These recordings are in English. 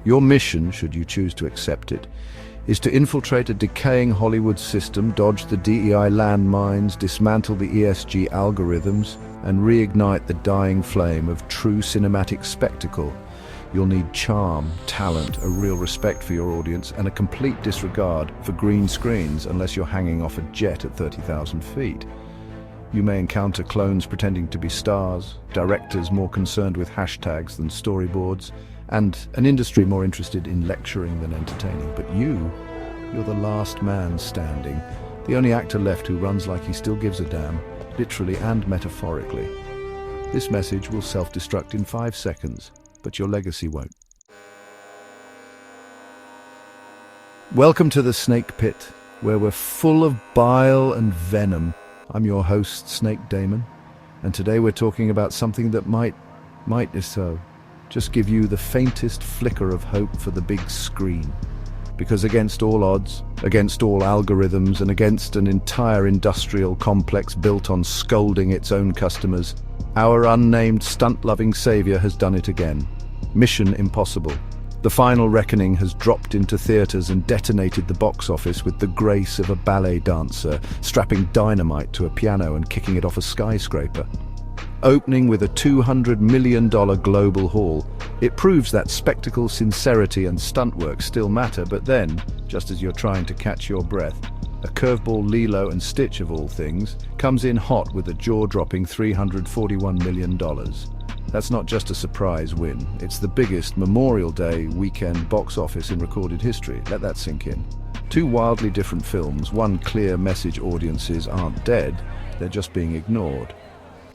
Your mission, should you choose to accept it, is to infiltrate a decaying Hollywood system, dodge the DEI landmines, dismantle the ESG algorithms, and reignite the dying flame of true cinematic spectacle. You'll need charm, talent, a real respect for your audience, and a complete disregard for green screens unless you're hanging off a jet at 30,000 feet. You may encounter clones pretending to be stars, directors more concerned with hashtags than storyboards, and an industry more interested in lecturing than entertaining. But you're the last man standing, the only actor left who runs like he still gives a damn, literally and metaphorically. This message will self-destruct in 5 seconds, but your legacy won't. Welcome to the Snake Pit, where we're full of bile and venom. I'm your host, Snake Daemon, and today we're talking about something that might just give you the faintest flicker of hope for the big screen. Because against all odds, against all algorithms, and against an entire industrial complex built on scolding its own customers, our unnamed stunt-loving savior has done it again. Mission impossible. The final reckoning has dropped into theaters and detonated the box office with the grace of a ballet dancer, strapping dynamite to a piano and kicking it off a skyscraper. Opening with a $200 million global haul, it proves that spectacle, sincerity and stunt work still matter, but then, just as you're trying to catch your breath, a curveball Lilo and Stitch of all things comes in hot with a jaw-dropping $341 million. That's not just a surprise win, it's the biggest Memorial Day weekend box office in recorded history. Let that sink in. Two wildly different films, one clear message: audiences aren't dead, they're just being ignored.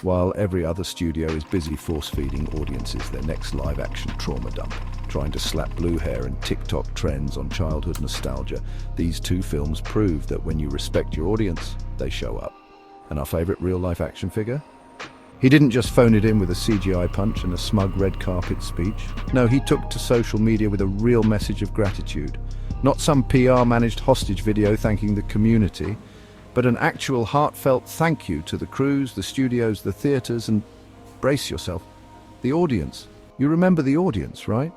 While every other studio is busy force-feeding audiences their next live-action trauma dump, trying to slap blue hair and TikTok trends on childhood nostalgia, these two films prove that when you respect your audience, they show up. And our favorite real-life action figure? He didn't just phone it in with a CGI punch and a smug red carpet speech. No, he took to social media with a real message of gratitude. Not some PR-managed hostage video thanking the community, but an actual heartfelt thank you to the crews, the studios, the theaters, and, brace yourself, the audience. You remember the audience, right?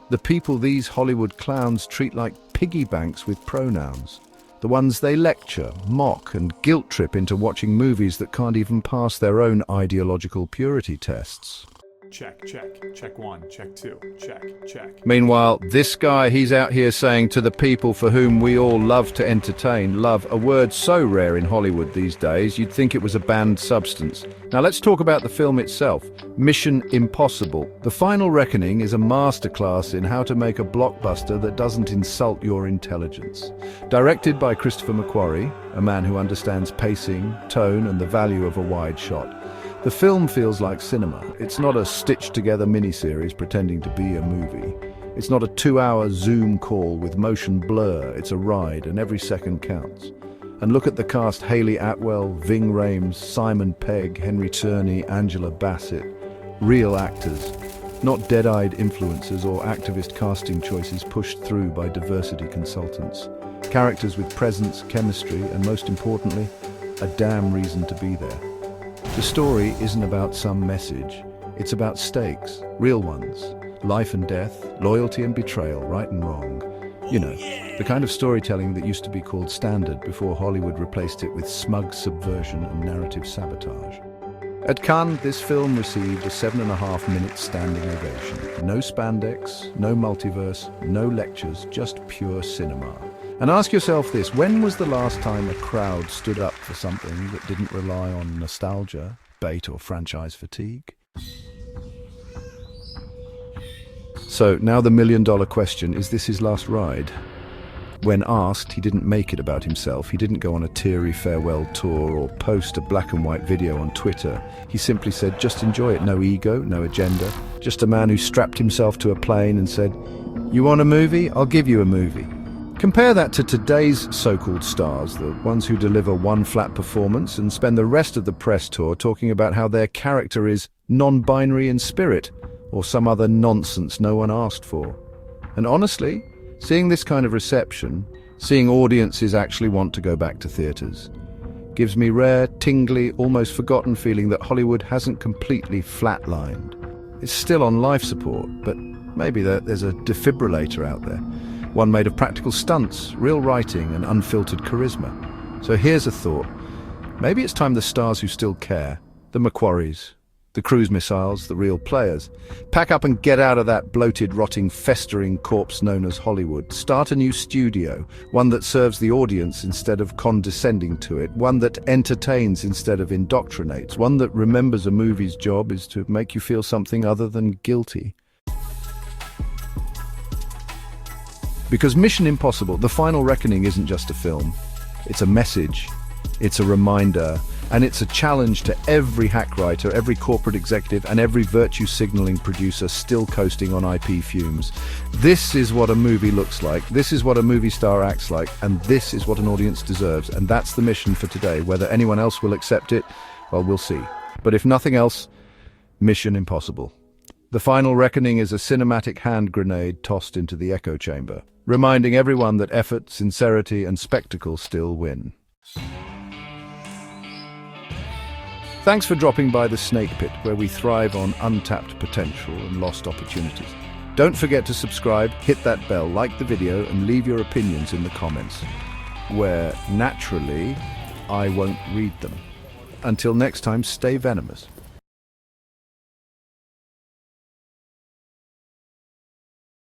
The people these Hollywood clowns treat like piggy banks with pronouns. The ones they lecture, mock, and guilt-trip into watching movies that can't even pass their own ideological purity tests. Check, check, check one, check two, check. Meanwhile, this guy, he's out here saying to the people for whom we all love to entertain, love, a word so rare in Hollywood these days, you'd think it was a banned substance. Now let's talk about the film itself. Mission Impossible. The Final Reckoning is a masterclass in how to make a blockbuster that doesn't insult your intelligence. Directed by Christopher McQuarrie, a man who understands pacing, tone, and the value of a wide shot. The film feels like cinema. It's not a stitched-together miniseries pretending to be a movie. It's not a 2-hour Zoom call with motion blur. It's a ride, and every second counts. And look at the cast: Haley Atwell, Ving Rhames, Simon Pegg, Henry Turney, Angela Bassett. Real actors, not dead-eyed influencers or activist casting choices pushed through by diversity consultants. Characters with presence, chemistry, and most importantly, a damn reason to be there. The story isn't about some message, it's about stakes, real ones. Life and death, loyalty and betrayal, right and wrong. You know, the kind of storytelling that used to be called standard before Hollywood replaced it with smug subversion and narrative sabotage. At Cannes, this film received a 7.5-minute standing ovation. No spandex, no multiverse, no lectures, just pure cinema. And ask yourself this: when was the last time a crowd stood up for something that didn't rely on nostalgia, bait, or franchise fatigue? So now the million-dollar question: is this his last ride? When asked, he didn't make it about himself. He didn't go on a teary farewell tour or post a black and white video on Twitter. He simply said, just enjoy it. No ego, no agenda. Just a man who strapped himself to a plane and said, you want a movie? I'll give you a movie. Compare that to today's so-called stars, the ones who deliver one flat performance and spend the rest of the press tour talking about how their character is non-binary in spirit, or some other nonsense no one asked for. And honestly, seeing this kind of reception, seeing audiences actually want to go back to theaters, gives me rare, tingly, almost forgotten feeling that Hollywood hasn't completely flatlined. It's still on life support, but Maybe there's a defibrillator out there, one made of practical stunts, real writing, and unfiltered charisma. So here's a thought. Maybe it's time the stars who still care, the Macquaries, the cruise missiles, the real players, pack up and get out of that bloated, rotting, festering corpse known as Hollywood. Start a new studio, one that serves the audience instead of condescending to it, one that entertains instead of indoctrinates, one that remembers a movie's job is to make you feel something other than guilty. Because Mission Impossible, The Final Reckoning, isn't just a film. It's a message, it's a reminder, and it's a challenge to every hack writer, every corporate executive, and every virtue-signaling producer still coasting on IP fumes. This is what a movie looks like, this is what a movie star acts like, and this is what an audience deserves. And that's the mission for today. Whether anyone else will accept it, well, we'll see. But if nothing else, Mission Impossible. The Final Reckoning is a cinematic hand grenade tossed into the echo chamber, reminding everyone that effort, sincerity, and spectacle still win. Thanks for dropping by the Snake Pit, where we thrive on untapped potential and lost opportunities. Don't forget to subscribe, hit that bell, like the video, and leave your opinions in the comments, where naturally I won't read them. Until next time, stay venomous.